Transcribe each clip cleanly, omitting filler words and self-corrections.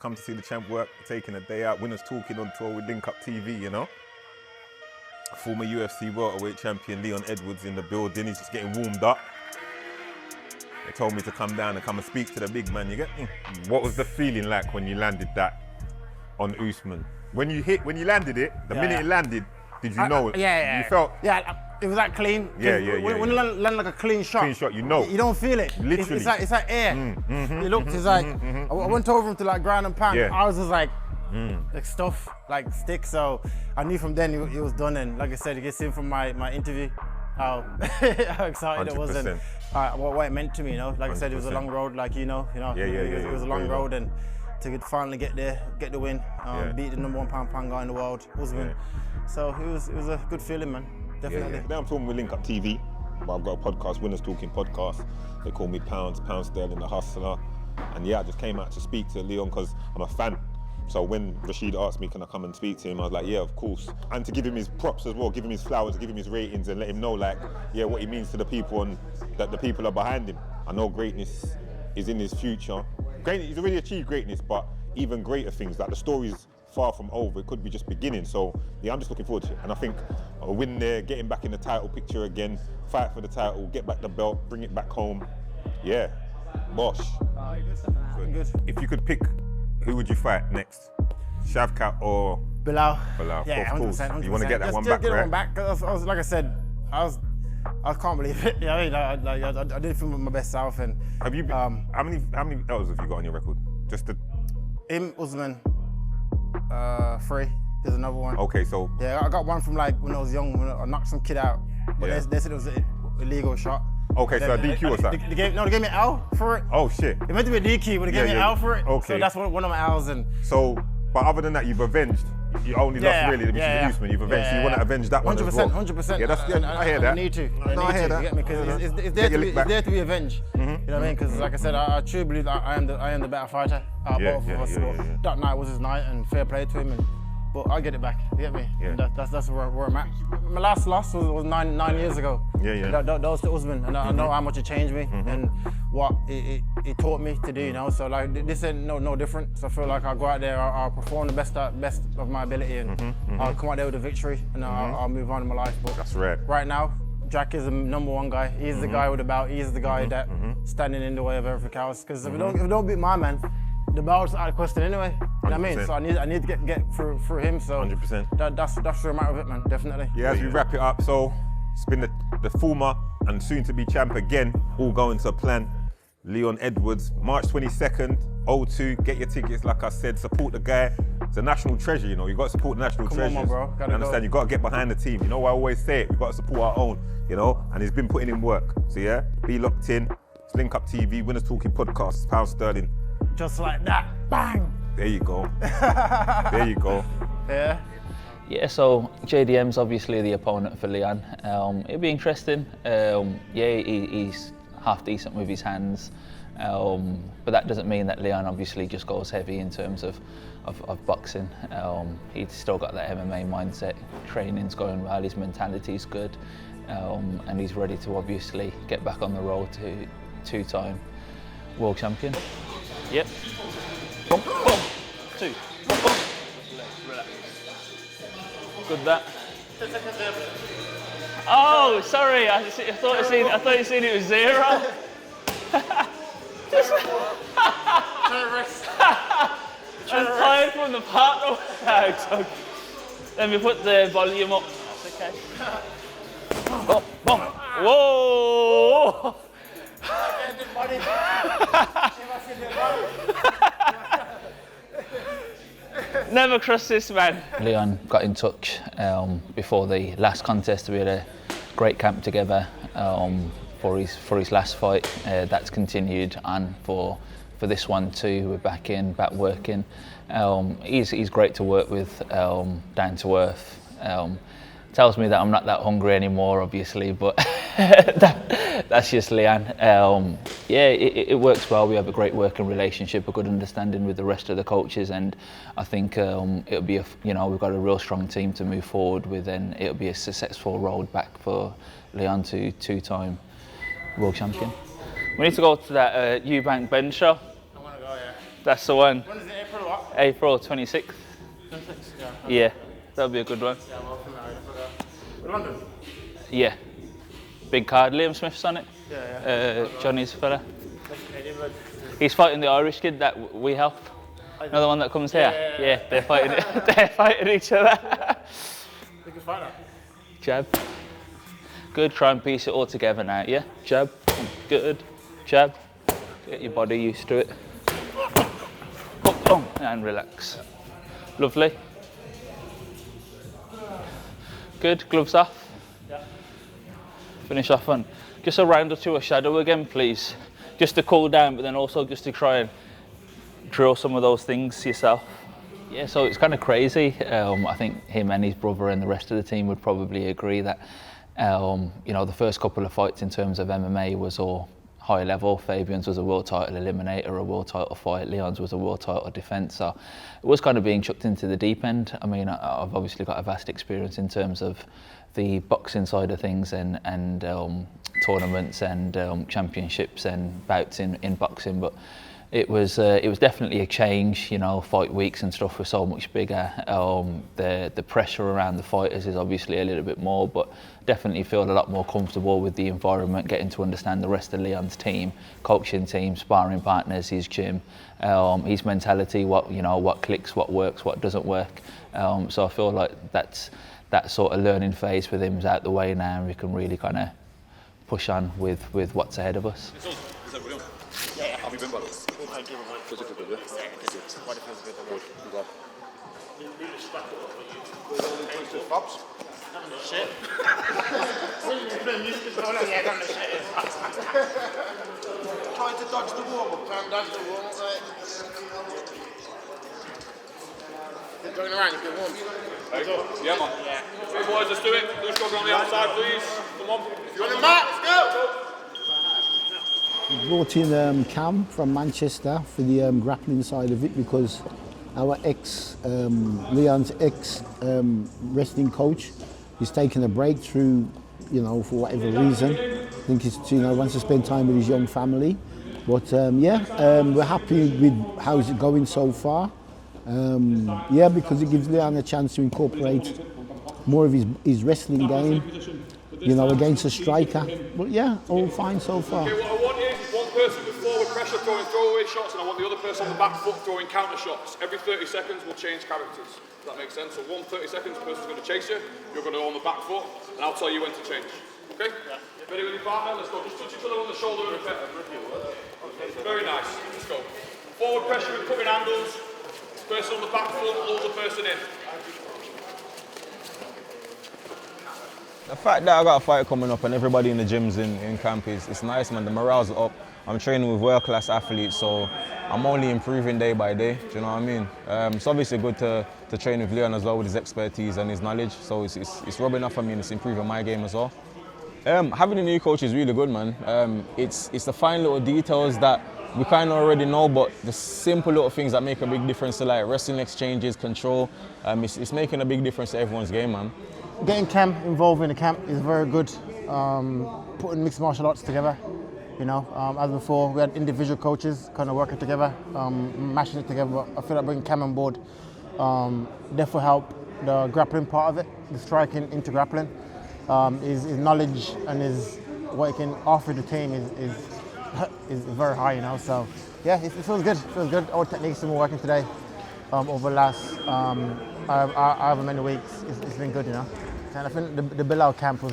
Come to see the champ work, taking a day out, winners talking on tour with Link Up TV, you know. Former UFC welterweight champion Leon Edwards in the building, he's just getting warmed up. They told me to come down and come and speak to the big man. You get me? What was the feeling like when you landed that on Usman? When you landed it, the minute it landed, did you know it? Yeah. You felt? Yeah, it was like clean. Yeah. When you land like a clean shot, you know. You don't feel it. Literally. It's like air. It looked, it's like, I went over him to like ground and pound. Yeah. I was just like stuff, like stick. So I knew from then it was done. And like I said, you can see from my interview how excited 100%. I was and what it meant to me, you know. Like 100%. I said, it was a long road, like you know. It was a long road, and to finally get there, get the win, beat the #1 pound guy in the world, Usman. So it was a good feeling, man. Definitely. Now I'm talking with Link Up TV. But I've got a podcast, Winners Talking Podcast. They call me Pound Sterling, the hustler. And yeah, I just came out to speak to Leon because I'm a fan. So when Rashid asked me, can I come and speak to him? I was like, yeah, of course. And to give him his props as well, give him his flowers, give him his ratings and let him know like, yeah, what he means to the people and that the people are behind him. I know greatness is in his future. He's already achieved greatness, but even greater things, like the story's far from over, it could be just beginning. So yeah, I'm just looking forward to it. And I think a win there, getting back in the title picture again, fight for the title, get back the belt, bring it back home. Yeah, bosh. Good. If you could pick, who would you fight next? Shavkat or Bilal? Yeah, of course. 100%. You want to get that one back, back, get right? One back. Cause I was like I said, I can't believe it. You know what I mean? I did film with my best self. And have you been, how many L's have you got on your record? Just the him, Usman, 3. There's another one. Okay, so yeah, I got one from like when I was young, when I knocked some kid out, but they said it was an illegal shot. Okay, so a DQ or something? They gave me an L for it. Oh shit! It meant to be a DQ, but they gave me an L for it. Okay. So that's one of my L's. And so, but other than that, you've avenged. You only lost really the Usman. You've avenged. So you want to avenge that one as well. 100%. Yeah, I hear that. I need to. I hear that. You get me? Because it's there to be avenged. You know what I mean? Because like I said, I truly believe that I am the better fighter. Both of us. That night was his night, and fair play to him. But I get it back. You get me? Yeah. And that's where I'm at. My last loss was nine years ago. Yeah. That was to Usman, and I know how much it changed me and what it taught me to do. You know, so like this ain't no different. So I feel like I'll go out there, I'll perform the best of my ability, and I'll come out there with a victory, and I'll move on in my life. But that's right. Right now, Jack is the #1 guy. He's the guy with the belt. He's the guy that standing in the way of everything else. Because if we don't beat my man, the belt's out of question anyway. You know what I mean? So I need to get through him. So 100%. That's the matter of it, man. Definitely. Yeah, as we wrap it up, so it's been the former and soon to be champ again, all going to plan. Leon Edwards, March 22nd, 02. Get your tickets, like I said, support the guy. It's a national treasure, you know. You got to support the national treasures. Come on, bro. You understand? You got to get behind the team. You know, I always say it. We got to support our own, you know. And he's been putting in work. So yeah, be locked in. It's Link Up TV, Winners Talking Podcast, Pound Sterling. Just like that, bang. There you go. There you go. Yeah. Yeah, so JDM's obviously the opponent for Leon. It'll be interesting. He's half decent with his hands, but that doesn't mean that Leon obviously just goes heavy in terms of boxing. He's still got that MMA mindset. Training's going well, his mentality's good, and he's ready to obviously get back on the road to two-time world champion. Yep. Boom, boom. 2. Boom, boom. Relax. Good that. Oh, sorry. I thought you seen it was 0. I'm tired from the partner. No, let me put the volume up. That's okay. Boom, boom. Whoa. Never trust this man. Leon got in touch before the last contest. We had a great camp together for his last fight. That's continued, and for this one too. We're back working. He's great to work with, down to earth. Tells me that I'm not that hungry anymore, obviously, but that's just Leon. It works well. We have a great working relationship, a good understanding with the rest of the coaches, and I think it'll be we've got a real strong team to move forward with, and it'll be a successful road back for Leon to two-time world champion. We need to go to that Eubank Ben show. I want to go, yeah. That's the one. When is it, April what? April 26th. Yeah, that'll be a good one. London. Yeah. Big card. Liam Smith's on it. Yeah. Johnny's fella. He's fighting the Irish kid that we help. Another one that comes here. Yeah, they're fighting. They're fighting each other. We can fight that. Jab. Good. Try and piece it all together now. Yeah. Jab. Good. Jab. Get your body used to it. Oh, and relax. Lovely. Good. Gloves off. Finish off on just a round or two of shadow again, please. Just to cool down, but then also just to try and drill some of those things yourself. Yeah, so it's kind of crazy. I think him and his brother and the rest of the team would probably agree that, you know, the first couple of fights in terms of MMA was all high level. Fabian's was a world title eliminator, a world title fight. Leon's was a world title defence. So it was kind of being chucked into the deep end. I mean, I've obviously got a vast experience in terms of the boxing side of things and tournaments and championships and bouts in boxing, but it was definitely a change. You know, fight weeks and stuff were so much bigger. The pressure around the fighters is obviously a little bit more, but definitely feel a lot more comfortable with the environment, getting to understand the rest of Leon's team, coaching team, sparring partners, his gym, his mentality, what clicks, what works, what doesn't work. So I feel like that sort of learning phase for him is out the way now, and we can really kind of push on with what's ahead of us. Yeah. Have you been well? Thank you. Shit. Trying to dodge the warm-up. Going around, if you want. Yeah, man. Yeah. Hey, boys, let's do it. Let's go on the outside, please. Come on. On the mat, let's go! We brought in Cam from Manchester for the grappling side of it because our Leon's ex wrestling coach is taking a break through, for whatever reason. I think he's, wants to spend time with his young family. But we're happy with how's it going so far. Because it gives Leon a chance to incorporate more of his wrestling game, against a striker. But all fine so far. Okay, what I want is one person with forward pressure throwing throwaway shots, and I want the other person on the back foot throwing counter shots. Every 30 seconds we'll change characters. Does that make sense? So 30 seconds, the person's going to chase you, you're going to go on the back foot, and I'll tell you when to change. Okay? Yeah. Ready with your partner? Let's go. Just touch each other on the shoulder and a pet. Very nice. Let's go. Forward pressure with cutting handles. Person on the back foot, load the person in. The fact that I got a fight coming up and everybody in the gyms in camp it's nice, man. The morale's up. I'm training with world-class athletes, so I'm only improving day by day. Do you know what I mean? It's obviously good to train with Leon as well with his expertise and his knowledge. So it's rubbing off on me and it's improving my game as well. Having a new coach is really good, man. It's the fine little details that we kind of already know, but the simple little things that make a big difference to like wrestling exchanges, control, it's making a big difference to everyone's game, man. Getting Cam involved in the camp is very good. Putting mixed martial arts together, as before, we had individual coaches kind of working together, mashing it together, but I feel like bringing Cam on board definitely help the grappling part of it, the striking into grappling. His knowledge and what he can offer the team is very high, so it feels good. All techniques have been working today over the last however many weeks. It's been good, and I think the Bilal camp was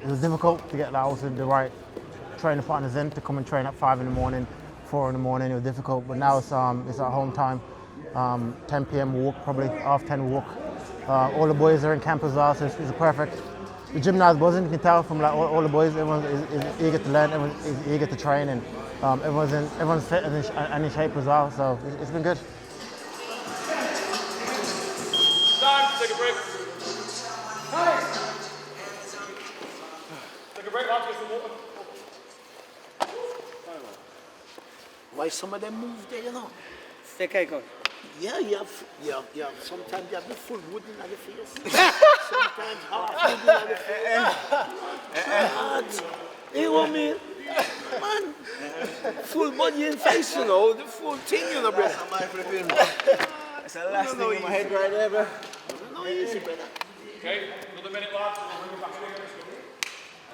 it was difficult to get the right training partners in to come and train at 5 in the morning, 4 in the morning. It was difficult, but now it's at home time. 10 p.m. walk, probably half 10 walk. All the boys are in camp as well, so it's perfect. The gym now is buzzing. You can tell from all the boys. Everyone is eager to learn. Everyone is eager to train, and everyone's fit and in shape as well. So it's been good. Time. Take a break. Take a break. Lads, get some water. Why some of them move there, Okay, go. Yeah. Sometimes you have the full wood in the face. Sometimes half wood in the face. You know what I mean? Man, full body in face, the full thing, bro. That's the last thing in my head right there, bro. Okay, another minute, lads. We'll bring it back to you.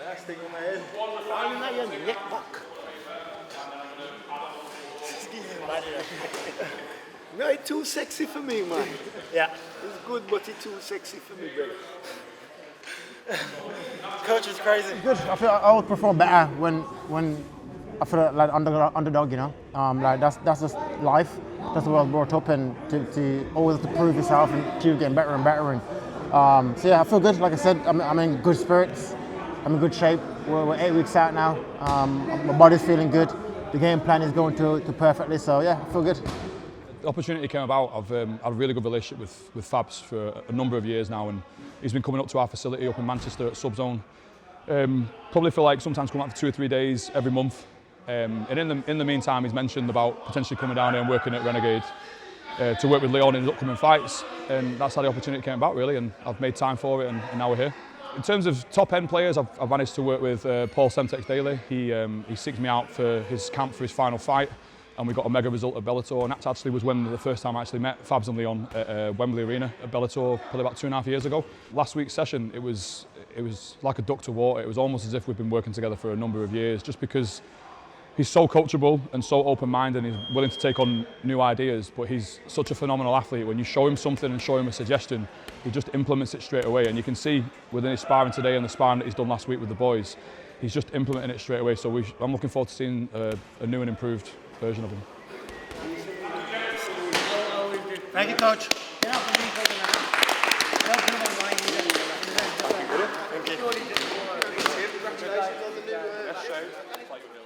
Last thing in my head. I'm not your neck back. No, it's too sexy for me, man. Yeah. It's good, but it's too sexy for me, brother. Coach is crazy. Good. I feel I would perform better when I feel like underdog, you know. Like that's just life. That's the way I was brought up, and to always to prove yourself and keep getting better and better. And so yeah, I feel good. Like I said, I'm in good spirits. I'm in good shape. We're 8 weeks out now. My body's feeling good. The game plan is going to perfectly. So yeah, I feel good. The opportunity came about. I've had a really good relationship with Fabs for a number of years now, and he's been coming up to our facility up in Manchester at Subzone. Probably feel like sometimes coming out for 2 or 3 days every month. And in the meantime, he's mentioned about potentially coming down here and working at Renegade to work with Leon in his upcoming fights, and that's how the opportunity came about really. And I've made time for it, and now we're here. In terms of top end players, I've managed to work with Paul Semtex Daly. He seeked me out for his camp for his final fight, and we got a mega result at Bellator. And that actually was when the first time I actually met Fabs and Leon at Wembley Arena at Bellator, probably about 2.5 years ago. Last week's session, it was like a duck to water. It was almost as if we've been working together for a number of years, just because he's so coachable and so open-minded, and he's willing to take on new ideas, but he's such a phenomenal athlete. When you show him something and show him a suggestion, he just implements it straight away. And you can see within his sparring today and the sparring that he's done last week with the boys, he's just implementing it straight away. So I'm looking forward to seeing a new and improved version of him. Thank you, Coach. Thank you.